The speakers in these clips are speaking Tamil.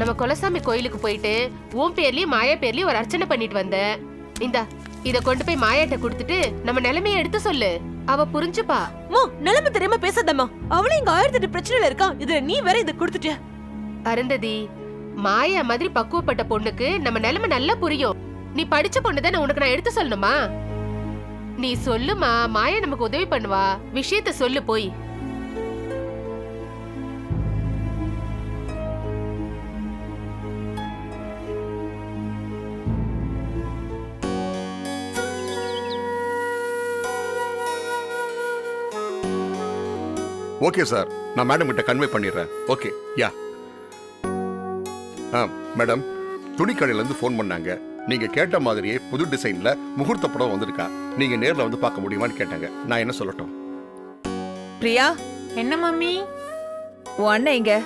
நம்ம கொலசாமி கோயிலுக்கு போயிட்டு உன் பேர்லயும் மாயா பேர்லயும் ஒரு அர்ச்சனை பண்ணிட்டு வந்த. இந்தா இத கொண்டு போய் மாயாட்ட கொடுத்துட்டு நம்ம நிலைமைய எடுத்து சொல்லு. அவ புரிஞ்சுப்பா. நிலைமை தெரியாம பேசாதம்மா. அவளும் இங்க 1008 பிரச்சனைல இருக்கா. இதுல நீ வேற இத கொடுத்துட்ட. அருந்ததி, மாயா மாதிரி பக்குவப்பட்ட பொண்ணுக்கு நம்ம நிலைமை நல்லா புரியும். நீ படிச்ச பொண்ணுதானே, உனக்கு நான் எடுத்து சொல்லணுமா? நீ சொல்லுமா, மாயா நமக்கு உதவி பண்ணுவா. விஷயத்த சொல்லு போய். ஓகே சார், நான் மேடம் கிட்ட கன்வே பண்ணிடுறேன். Okay yeah. மேடம், துணிக்கடையிலேருந்து ஃபோன் பண்ணாங்க. நீங்கள் கேட்ட மாதிரியே புது டிசைனில் முகூர்த்த படம் வந்திருக்கா. நீங்கள் நேரில் வந்து பார்க்க முடியுமான்னு கேட்டாங்க. நான் என்ன சொல்லட்டும்? பிரியா. என்ன மம்மி? உன் அண்ணன் எங்க?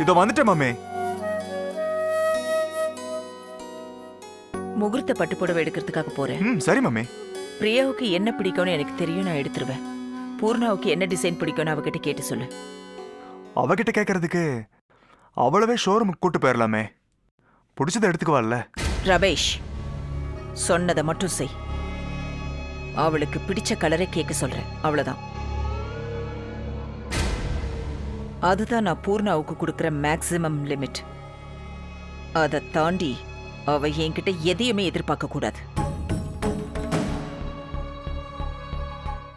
இதோ வந்துட்டேன் மம்மி. முகூர்த்த பட்டு புடவை எடுக்கிறதுக்காக போறேன். சரி மம்மி. பிரியாவுக்கு என்ன பிடிக்கும்னு எனக்கு தெரியும், நான் எடுத்துருவேன். பூர்ணாவுக்கு என்ன டிசைன் பிடிக்கும்னு அவகிட்ட கேட்டு சொல்லு. அவகிட்ட கேட்கறதுக்கு அவ்வளவே ஷோரூமுக்கு கூட்டு போயிடலாமே. பிடிச்சதை எடுத்துக்குவாள்ல. ரமேஷ், சொன்னதை மட்டும் செய். அவளுக்கு பிடிச்ச கலரை கேட்க சொல்றேன், அவ்வளவுதான். அதுதான் நான் பூர்ணாவுக்கு கொடுக்கிற மேக்ஸிமம் லிமிட். அதை தாண்டி அவ என்கிட்ட எதையுமே எதிர்பார்க்க கூடாது.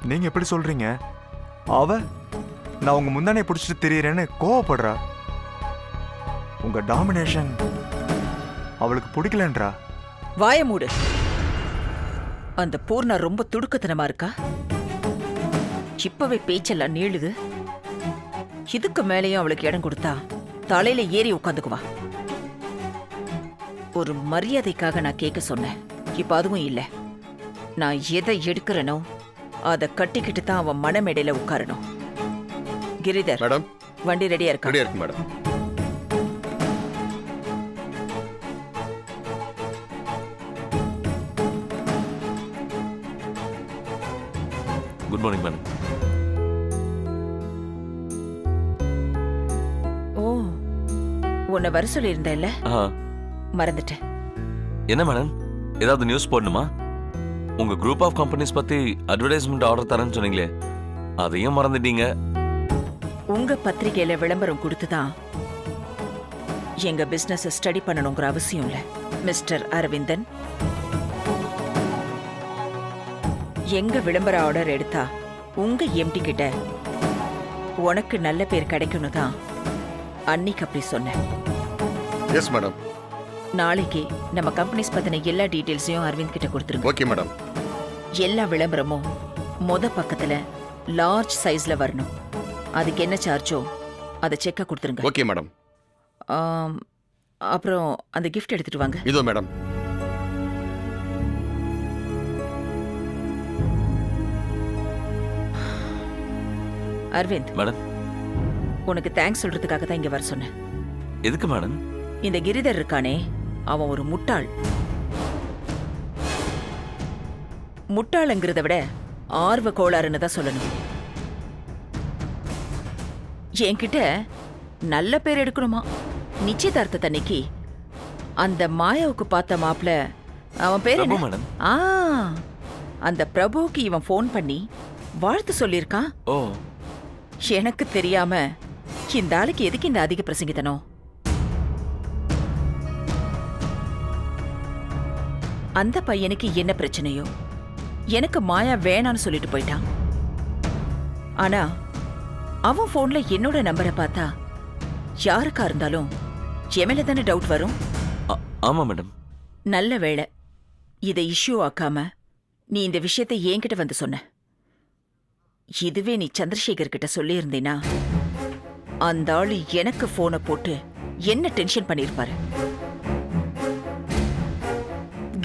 நீங்க எப்படி சொல்றீங்க? அவ நான் உங்க முந்தானே பிடிச்சிட்டு தெரியறேன்னு கோவப்படுறா. உங்க டாமினேஷன் அவளுக்கு பிடிக்கலன்றா. வாய மூடு. அந்த பூர்ணா ரொம்ப துடுக்கத்தனமா இருக்கா. இப்பவே பேச்செல்லாம் நீளுது. இதுக்கு மேலேயும் அவளுக்கு இடம் கொடுத்தா தலையில ஏறி உட்காந்துக்குவா. ஒரு மரியாதைக்காக நான் கேட்க சொன்னேன். இப்ப அதுவும் இல்ல. நான் எதை எடுக்கிறேனோ அதை கட்டிக்கிட்டு தான் அவன் மனமேடையில உட்காரணும். கிரிதர் மேடம், வண்டி ரெடியா இருக்கா? ரெடியா இருக்கு மேடம். Good morning madam. உன்னை வர சொல்லியிருந்தேன்ல, மறந்துட்டேன். என்ன மேடம், ஏதாவது நியூஸ் போடணுமா? உங்க குரூப் ஆஃப் கம்பெனிஸ் பத்தி அட்வர்டைஸ்மெண்ட் ஆர்டர் தரேன்னு சொன்னீங்களே, அதையும் மறந்துட்டீங்க. உங்க பத்திரிகையில விளம்பரம் கொடுத்துதான் எங்க பிசினஸ் ஸ்டடி பண்ணணுங்கிற அவசியம் இல்ல மிஸ்டர் அரவிந்தன். எங்க விளம்பர ஆர்டர் எடுத்தா உங்க எம்டி கிட்ட உனக்கு நல்ல பேர் கிடைக்கணும் தான் அன்னைக்கு அப்படி சொன்னேன். Yes madam. நாளைக்கு நம்ம கம்பெனிஸ் பத்தின எல்லா டீடைல்ஸையும் அரவிந்த் கிட்ட கொடுத்துருங்க. Okay madam. எல்லா விளம்பரமும் பக்கத்துல லார்ஜ் சைஸ்ல வரணும். அதுக்கு என்ன சார்ஜோ அதை செக்க கொடுத்துருங்க. Okay madam. அப்புறம் அந்த கிஃப்ட் எடுத்துட்டு வாங்க. இதோ மேடம். அரவிந்த் மேடம், உனக்கு தேங்க்ஸ் சொல்றதுக்காக தான் இங்க வர சொன்னேன். எதுக்கு மேடம்? இந்த கிரிதர் இருக்கானே, அவன் ஒரு முட்டாள். முட்டாளுங்கிறத விட ஆர்வ கோளாறுன்னு தான் சொல்லணும். என்கிட்ட நல்ல பேர் எடுக்கணுமா? நிச்சயதார்த்தத்தன்னைக்கு அந்த மாயாவுக்கு பார்த்த மாப்பிள்ள, அவன் பேர் பிரபு என்ன? மேடம். அந்த பிரபுவுக்கு இவன் ஃபோன் பண்ணி வாழ்த்து சொல்லியிருக்கான். ஓ, எனக்கு தெரியாம இந்த ஆளுக்கு எதுக்கு இந்த அதிக பிரசங்கித்தனம்? அந்த பையனுக்கு என்ன பிரச்சனையோ எனக்கு மாயா வேணான்னு சொல்லிட்டு போயிட்டான். ஆனா அவன் போன்ல என்னோட நம்பரை பார்த்தா யாருக்கா இருந்தாலும் எமேல தானே டவுட் வரும். ஆமா மேடம். நல்ல வேளை இதை இஷ்யூ ஆக்காம நீ இந்த விஷயத்தை என்கிட்ட வந்து சொன்ன. இதுவே நீ சந்திரசேகர் கிட்ட சொல்லியிருந்தீனா அந்த ஆளு எனக்கு போனை போட்டு என்ன டென்ஷன் பண்ணிருப்பாரு.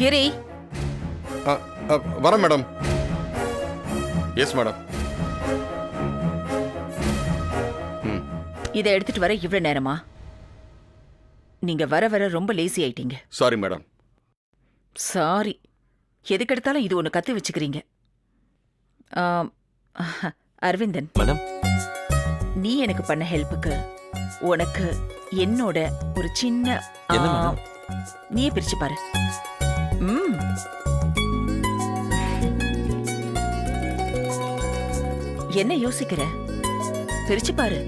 கிரி, வர மேடம். Yes madam. இதை எடுத்துட்டு வர இவ்வளவு நேரமா? நீங்க வர வர ரொம்ப லேசி ஆயிட்டீங்க. Sorry madam. சாரி, எதுக்கு எடுத்தாலும் இது ஒண்ணு கத்து வச்சுக்கிறீங்க. அரவிந்தன் மேடம், நீ எனக்கு பண்ண ஹெல்ப்புக்கு உனக்கு என்னோட ஒரு சின்ன என்ன மேடம்? நீயே பிரிச்சு பாரு. என்ன யோசிக்கிற? பிரிச்சு பாரு.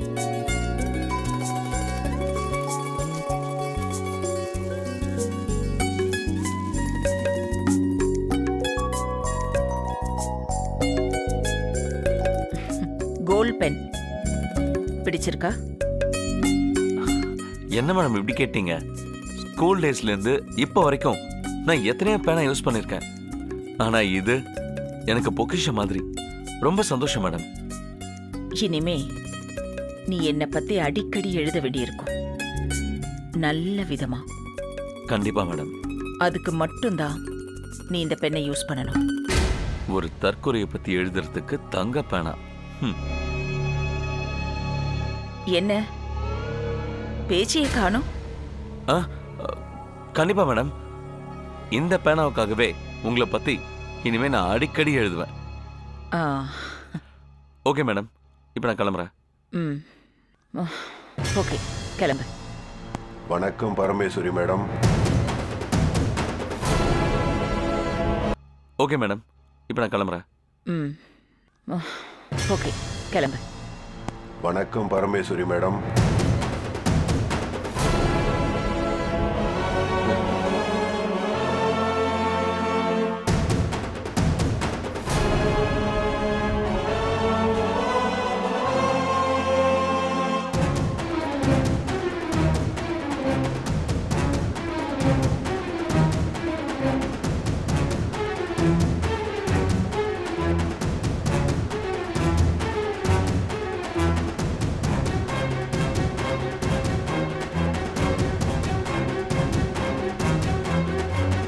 கோல்ட் பென் பிடிச்சிருக்கா? என்ன மேடம் இப்படி கேட்டீங்க? ஸ்கூல் டேஸ்ல இருந்து இப்ப வரைக்கும் நான் எத்தனையோ பேனா யூஸ் பண்ணிருக்கேன். ஆனா இது எனக்கு பொக்கிஷம் மாதிரி. ரொம்ப சந்தோஷம் மேடம். இனிமே நீ என்ன பத்தி அடிக்கடி எழுத வேண்டியிருக்கும், நல்ல விதமா. கண்டிப்பா மேடம். அதுக்கு மட்டும்தான் நீ இந்த பெண்ணை யூஸ் பண்ணணும். ஒரு தற்கொலையை பத்தி எழுதுறதுக்கு தங்க பேனா. என்ன பேச்சையே காணோம்? கண்டிப்பா மேடம். இந்த பேனாவுக்காகவே உங்களை பத்தி இனிமே நான் அடிக்கடி எழுதுவேன். ஓகே மேடம், இப்ப நான் கிளம்புறேன். ஓகே, கிளம்பு. வணக்கம் பரமேஸ்வரி மேடம். ஓகே மேடம், இப்ப நான் கிளம்புறேன். ஓகே, கிளம்பு. வணக்கம் பரமேஸ்வரி மேடம்.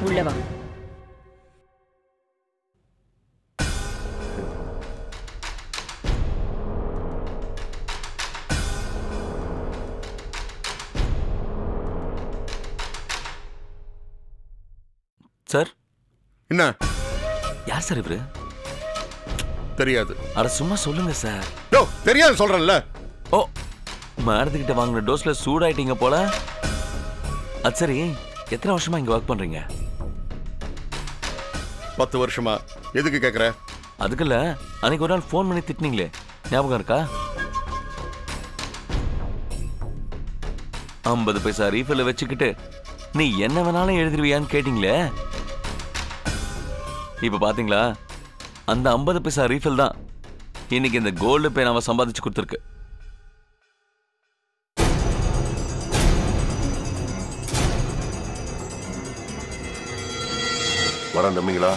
உள்ளவா. சார். என்ன? யார் சார் இவரு? தெரியாது. அட சும்மா சொல்லுங்க சார். தெரியாது சொல்றேன்ல. ஓ, மேடத்துக்கிட்ட வாங்கின டோஸ்ல சூடாயிட்டீங்க போல. அது சரி, எத்தனை வருஷமா இங்க ஒர்க் பண்றீங்க? 10 வருஷமா. எதுக்கு கேக்குற? அதுக்குல்ல, அன்னைக்கு ஒரு நாள் ஃபோன் பண்ணி திட்டினீங்களே, ஞாபகம் இருக்கா? 50 பைசா ரீஃபில் வச்சுக்கிட்டு நீ என்ன வேணாலும் எழுதிருவியான்னு கேட்டீங்களே. இப்ப பாத்தீங்களா, அந்த 50 பைசா ரீஃபில் தான் இன்னைக்கு இந்த கோல்டு பேனாவை சம்பாதிச்சு கொடுத்துருக்கு. வரேன் தம்பிங்களா.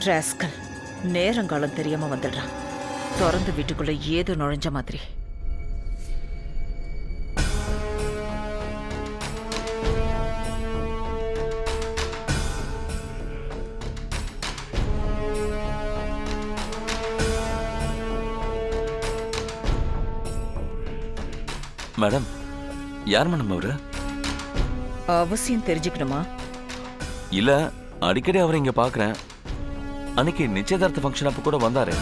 ராஸ்கல் நேரங்காலம் தெரியாம வந்துடுறான். திறந்து வீட்டுக்குள்ள ஏதோ நுழைஞ்ச மாதிரி. மேடம், யார் மேடம் அவரு? அவசியம் தெரிஞ்சுக்கணுமா? இல்ல, அடிக்கடி அவரை இங்க பாக்குறேன். அன்னைக்கு நிச்சயதார்த்த ஃபங்க்ஷன் அப்ப கூட வந்தாரு.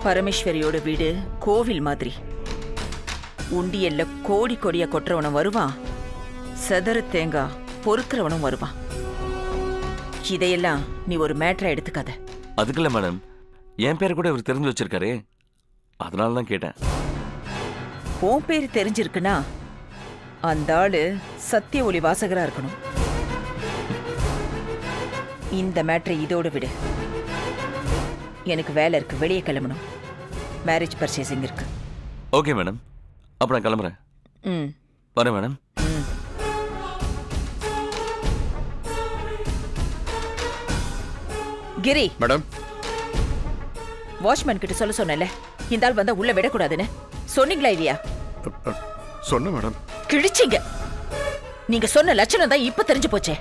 பரமேஸ்வரியோட வீடு கோவில் மாதிரி. உண்டியல்ல கோடி கோடியா கொட்டுறவனும் வருவான், செதறு தேங்காய் பொறுக்கிறவனும் வருவான். இதையெல்லாம் நீ ஒரு மேட்டரா எடுத்துக்காத. அதுக்குல்ல மேடம், என் பேரை கூட இவர் தெரிஞ்சு வச்சிருக்காரு, அதனால தான் கேட்டேன். உன் பேரு தெரிஞ்சிருக்குன்னா அந்த ஆளு சத்திய ஒளி வாசகரா இருக்கணும். இந்த மேட்டரை இதோட விடு. எனக்கு வேலை இருக்கு, வெளியே கிளம்பணும். மேரேஜ் பர்ச்சேசிங் இருக்கு. ஓகே மேடம், அப்ப நான் கிளம்புறேன். வரேன் மேடம். கிரி மேடம், வாட்ச்மேன் கிட்ட சொல்ல சொன்னல, இந்த ஆள் வந்தா உள்ள விடக்கூடாதுன்னு. சொன்னீங்களா இல்லையா? சொன்ன மேடம். கிழிச்சிங்க. நீங்க சொன்ன லட்சணம் தான் இப்ப தெரிஞ்சு போச்சே.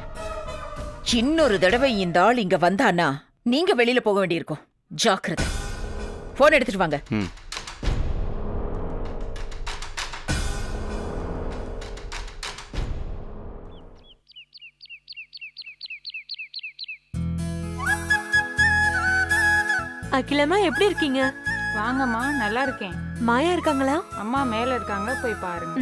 இன்னொரு தடவை இந்த ஆள் இங்க வந்தானா நீங்க வெளியில போக வேண்டியிருக்கும். ஜாக்கிரதை. போன் எடுத்துட்டு வாங்க. அகிலம்மா, எப்படி இருக்கீங்க? வாங்கம்மா, நல்லா இருக்கேன். மாயா இருக்காங்களா? அம்மா மேல இருக்காங்க, போய் பாருங்க.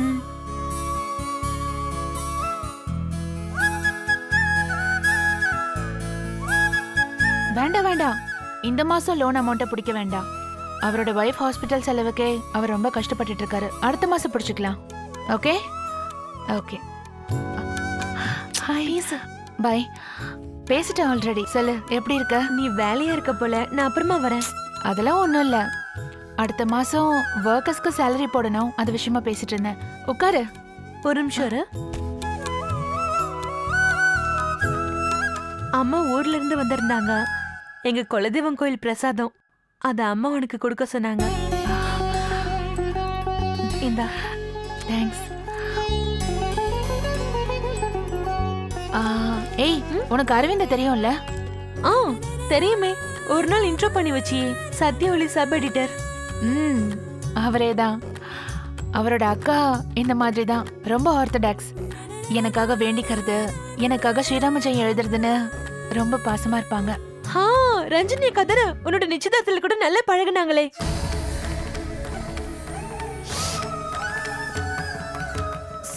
வேண்டாம் வேண்டாம், இந்த மாசம் லோன் அமௌண்ட்டை பிடிக்க வேண்டாம். அவரோட வைஃப் ஹாஸ்பிட்டல் செலவுக்கே அவர் ரொம்ப கஷ்டப்பட்டுட்டு இருக்காரு. அடுத்த மாசம் பிடிச்சிக்கலாம். Okay okay, hi sir, bye. பேசிட்டேன் ஆல்ரெடி. சொல்லு, எப்படி இருக்க? நீ வேலையா இருக்க போல, நான் அப்புறமா வரேன். அதெல்லாம் ஒன்றும் இல்லை. அடுத்த மாசம் ஒர்க்கர்ஸ்க்கு சேலரி போடணும், அது விஷயமா பேசிட்டு இருந்தேன். உட்காரு. ஒரு நிமிஷம் இரு. அம்மா ஊர்ல இருந்து வந்திருந்தாங்க. எங்க குலதெய்வம் கோயில் பிரசாதம், அத அம்மா உனக்கு கொடுக்க சொன்னாங்க. இந்தா. தேங்க்ஸ். ஏய், உனக்கு அரவிந்த தெரியும்ல? தெரியுமே, ஒரு நாள் இன்ட்ரோ பண்ணி வச்சியே, சத்ய ஒளி சப் எடிட்டர். அவரே தான். அவரோட அக்கா இந்த மாதிரி தான், ரொம்ப ஆர்த்தடாக்ஸ். எனக்காக வேண்டிக்கிறது, எனக்காக ஸ்ரீராம ஜெயம் எழுதுறதுன்னு ரொம்ப பாசமா இருப்பாங்க. ரஞ்சினி கதற உன்னோட நிச்சயதார்த்தத்துல கூட நல்லா பழகுனாங்களே.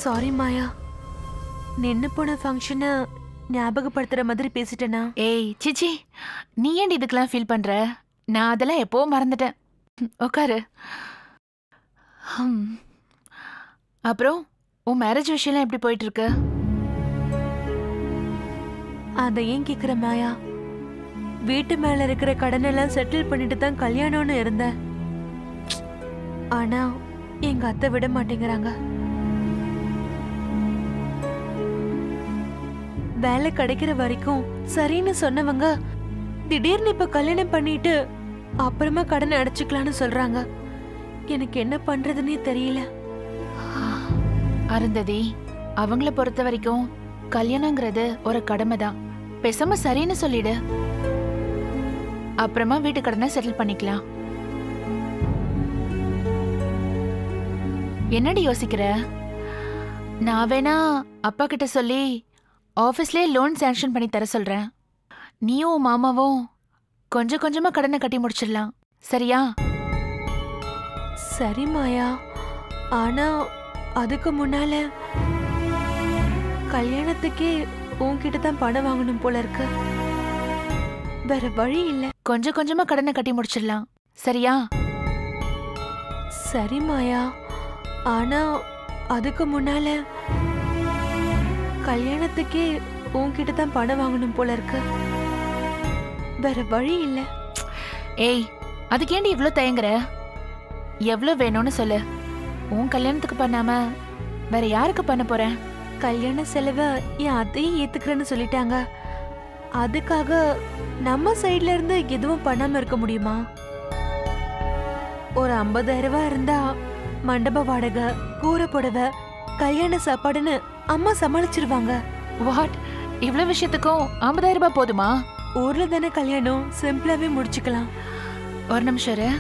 சாரி மாயா, நின்னு போன ஃபங்க்ஷனை ஞாபகப்படுத்துற மாதிரி பேசிட்டேனா? ஏய் சிச்சி, நீ ஏன் இதுக்கெல்லாம் ஃபீல் பண்ற? நான் அதெல்லாம் எப்போ மறந்துட்டேன். உட்காரு. அப்புறம் உன் மேரேஜ் விஷயம்லாம் எப்படி போயிட்டு இருக்கு? அதை ஏன் கேக்குற மாயா? வீட்டு மேல இருக்கிற கடனெல்லாம் செட்டில் பண்ணிட்டு தான் கல்யாணம்னு இருந்தேன். ஆனா எங்க அத்தை விட மாட்டேங்கிறாங்க. வேலை கிடைக்கிற வரைக்கும் சரின்னு சொன்னவங்க திடீர்னு இப்ப கல்யாணம் பண்ணிட்டு அப்புறமா கடனை அடைச்சுக்கலான்னு சொல்றாங்க. எனக்கு என்ன பண்றதுன்னே தெரியல. அருந்ததி, அவங்கள பொறுத்த வரைக்கும் கல்யாணங்கிறது ஒரு கடமை தான். பேசாம சரின்னு சொல்லிடு, அப்புறமா வீட்டு கடனை செட்டில் பண்ணிக்கலாம். என்னடி யோசிக்கிற? நான் வேணா அப்பா கிட்ட சொல்லி ஆபீஸ்லயே லோன் சாங்ஷன் பண்ணி தர சொல்றேன். நீயும் உன் மாமாவும் கொஞ்சம் கொஞ்சமா கடனை கட்டி முடிச்சிடலாம், சரியா? சரி மாயா, ஆனா அதுக்கு முன்னால கல்யாணத்துக்கே உன்கிட்ட தான் பணம் வாங்கணும் போல இருக்கு. வேற வழி இல்ல. கொஞ்சம் கொஞ்சமா கடனை கட்டி முடிச்சிடலாம், சரியா? சரி மாயா, ஆனா அதுக்கு முன்னால கல்யாணத்துக்கே உன்கிட்ட தான் பணம் வாங்கணும் போல இருக்கு. வேற வழி இல்ல. ஏய், அதுக்கேண்டி இவ்ளோ தயங்குற? எவ்வளோ வேணும்னு சொல்லு. உன் கல்யாணத்துக்கு பண்ணாம வேற யாருக்கு பண்ண போற? கல்யாண செலவை என் அத்தையும் ஏத்துக்கிறேன்னு சொல்லிட்டாங்க. அதுக்காக நம்ம சைட்ல இருந்து எதுவும் பண்ணாம இருக்க முடியுமா? ஒரு 50,000 ரூபாய் இருந்தா மண்டப வாடகை, கூரை புடவை, கல்யாண சாப்பாடுன்னு அம்மா சமாளிச்சிருவாங்க. வாட்? இவ்ளோ விஷயத்துக்கும் 50,000 ரூபாய் போதுமா? ஊர்ல தானே கல்யாணம், சிம்பிளாவே முடிச்சுக்கலாம். ஒரு நிமிஷம் இரு.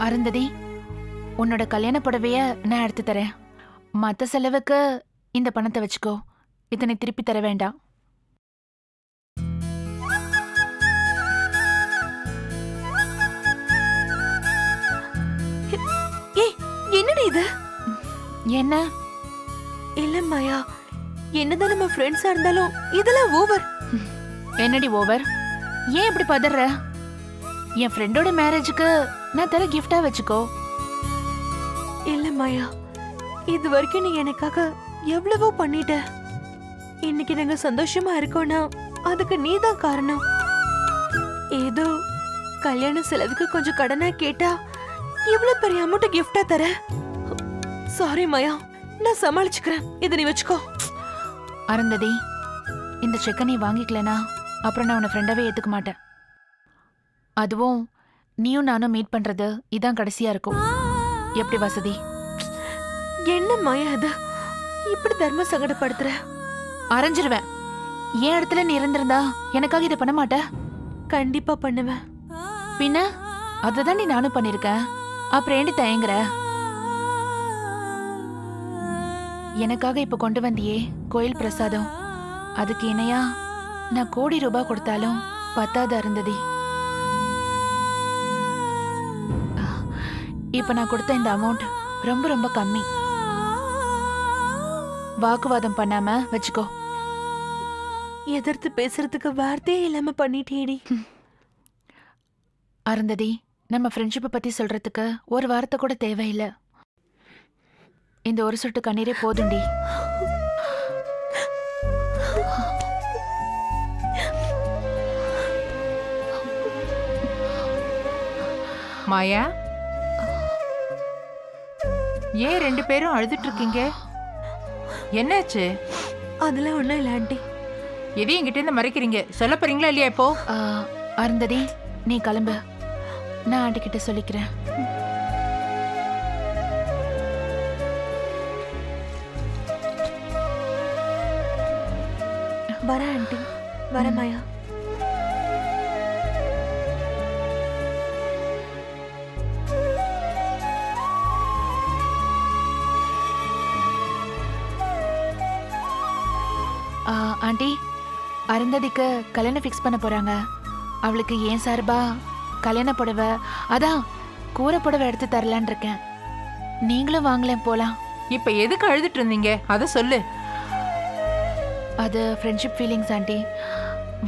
அருந்ததி, உன்னோட கல்யாண புடவைய நான் எடுத்து தரேன். மத்த செலவுக்கு இந்த பணத்தை வச்சுக்கோ. இதனை திருப்பி தர வேண்டாம். என்னடி இது? என்ன? இல்ல மாயா, என்னதான் நம்ம ஃப்ரெண்ட்ஸா இருந்தாலும் இதெல்லாம் ஓவர். என்னடி ஓவர்? ஏன் இப்படி பதற? என் ஃப்ரெண்டோட மேரேஜுக்கு நான் தர கிஃப்டா வச்சுக்கோ. இல்ல மாயா, இது வரைக்கும் நீ எனக்காக எவ்வளவோ பண்ணிட்ட. இன்னைக்கு நாங்க சந்தோஷமா இருக்கோம்னா அதுக்கு நீதான் காரணம். ஏதோ கல்யாண செலவுக்கு கொஞ்சம் கடனா கேட்டா இவ்வளவு பெரிய அமௌண்ட் கிஃப்டா தர. சாரி மாயா, நான் சமாளிச்சுக்கிறேன். இதை நீ வச்சுக்கோ. அருந்ததி, இந்த செக்கை நீ வாங்கிக்கலனா அப்புறம் நான் உன்னை ஃப்ரெண்டாவே ஏத்துக்க மாட்டேன். அதுவும் நீயும் நானும் மீட் பண்றது இதான் கடைசியா இருக்கும். எப்படி வசதி? என்ன மாயா இது? இப்படி தர்ம சங்கடப்படுத்துற? அரைஞ்சிருவேன். என் இடத்துல நீ இருந்திருந்தா எனக்காக இதை பண்ண மாட்ட? கண்டிப்பா பண்ணுவேன். பின்ன அதுதான் நீ நானும் பண்ணிருக்கேன். அப்புறம் ஏண்டி தயங்குற? எனக்காக இப்ப கொண்டு வந்தியே கோயில் பிரசாதம், அதுக்கு இணையா நான் கோடி ரூபாய் கொடுத்தாலும் பத்தாது அருந்ததி. இப்ப நான் கொடுத்த இந்த அமௌண்ட் ரொம்ப ரொம்ப கம்மி. வாக்குவாதம் பண்ணாம வச்சுக்கோ. எதிர்த்து பேசுறதுக்கு வார்த்தையே இல்லாம பண்ணிட்டேடி. அருந்ததி, நம்ம ஃப்ரெண்ட்ஷிப்பை பத்தி சொல்றதுக்கு ஒரு வார்த்தை கூட தேவையில்லை. இந்த ஒரு சொட்டு கண்ணீரே போதுண்டி. மாயா, ஏன் 2 பேரும் அழுதுட்டு இருக்கீங்க? என்னாச்சு? அதெல்லாம் ஒண்ணும் இல்ல ஆண்டி. எதையும் என்கிட்ட இருந்து மறைக்கிறீங்க? சொல்ல போறீங்களா இல்லையா இப்போ? அருந்ததி, நீ கிளம்பு. நான் ஆண்டி கிட்ட சொல்லிக்கிறேன். வர ஆண்டி, வர மாயா. ஆண்டி, அருந்ததிக்கு கல்யாணம் ஃபிக்ஸ் பண்ண போறாங்க. அவளுக்கு ஏன் சார்பா கல்யாண புடவை, அதான் கூரை புடவை எடுத்து தரலான் இருக்கேன். நீங்களும் வாங்கலாம், போலாம். இப்ப எதுக்கு அழுதுட்டு இருந்தீங்க அத சொல்லு. அது ஃப்ரெண்ட்ஷிப் ஃபீலிங்ஸ் ஆண்டி.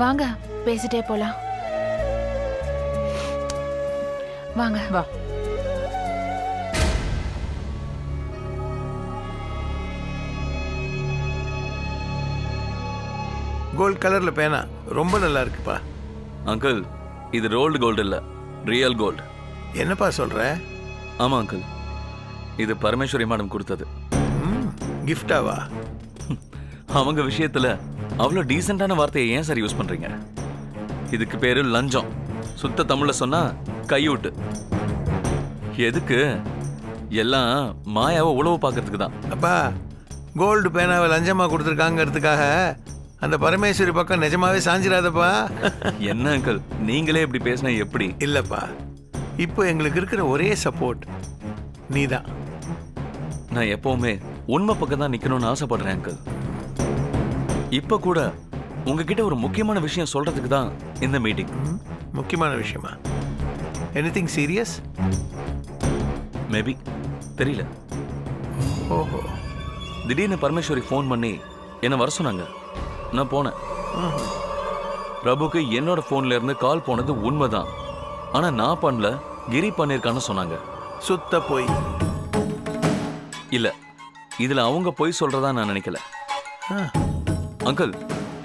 வாங்க பேசிட்டே போலாம். வாங்க. வா. கோல்ட் கலர்ல பேனா ரொம்ப நல்லா இருக்குப்பா. அங்கிள், இது ரோல்டு கோல்டு இல்ல, ரியல் கோல்டு. என்னப்பா சொல்ற? ஆமா அங்கிள், இது பரமேஸ்வரி மேடம் கொடுத்தது. கிஃப்டாவா? அவங்க விஷயத்துல அவ்வளோ டீசென்டான வார்த்தையை ஏன் சார் யூஸ் பண்றீங்க? இதுக்கு பேரு லஞ்சம். சுத்த தமிழ்ல சொன்னா கையூட்டு. எதுக்கு? எல்லாம் மாயாவை உளவு பார்க்கறதுக்கு தான். அப்பா, கோல்டு பேனாவை லஞ்சமா கொடுத்துருக்காங்கிறதுக்காக அந்த பரமேஸ்வரி பக்கம் நிஜமாவே சாஞ்சிராதப்பா. என்ன அங்கிள், நீங்களே இப்படி பேசினா எப்படி? இல்லப்பா, இப்போ எங்களுக்கு இருக்கிற ஒரே சப்போர்ட் நீதான். நான் எப்பவுமே உண்மை பக்கம் தான் நிக்கணும்னு ஆசைப்படுறேன் அங்கிள். இப்ப கூட உங்ககிட்ட ஒரு முக்கியமான விஷயம் சொல்றதுக்கு தான் இந்த மீட்டிங். முக்கியமான விஷயமா? Anything serious? மேபி, தெரியல. ஓஹோ. திடீர்னு பரமேஸ்வரி ஃபோன் பண்ணி என்ன வர சொன்னாங்க. நான் போனேன். பிரபுக்கு என்னோட போன்ல இருந்து கால் போனது உண்மைதான். ஆனா நான் பண்ணல, கிரி பண்ணிருக்கான்னு சொன்னாங்க. சுத்த போய். இல்ல, இதுல அவங்க போய் சொல்றதா நான் நினைக்கல. அங்கிள்,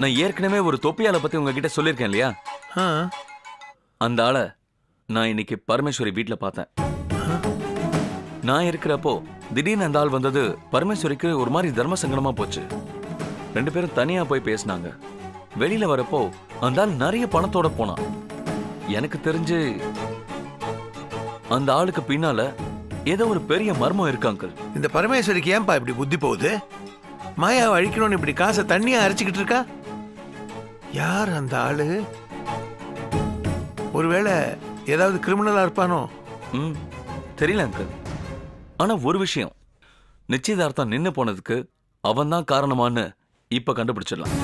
நான் ஏற்கனவே ஒரு தொப்பியால பத்தி உங்ககிட்ட சொல்லியிருக்கேன் இல்லையா? அந்த ஆளை நான் இன்னைக்கு பரமேஸ்வரி வீட்டுல பார்த்தேன். நான் இருக்கிறப்போ திடீர்னு அந்த ஆள் வந்தது பரமேஸ்வரிக்கு ஒரு மாதிரி தர்ம சங்கடமா போச்சு. 2 பேரும் தனியா போய் பேசினாங்க. வெளியில வரப்போ அந்த ஆள் நிறைய பணத்தோட போனான். எனக்கு தெரிஞ்சு அந்த ஆளுக்கு பின்னால ஏதோ ஒரு பெரிய மர்மம் இருக்கு அங்கிள். இந்த பரமேஸ்வரிக்கு ஏன்பா இப்படி புத்தி போகுது? மாயாவை அழிக்கணும்னு இப்படி காசை தண்ணியா அரைச்சிக்கிட்டு இருக்கா? யார் அந்த ஆளு? ஒருவேளை ஏதாவது கிரிமினலா இருப்பானோ? தெரியல அங்கிள். ஆனா ஒரு விஷயம், நிச்சயதார்த்தம் நின்னு போனதுக்கு அவன் தான் காரணமான்னு இப்ப கண்டுபிடிச்சிடலாம்.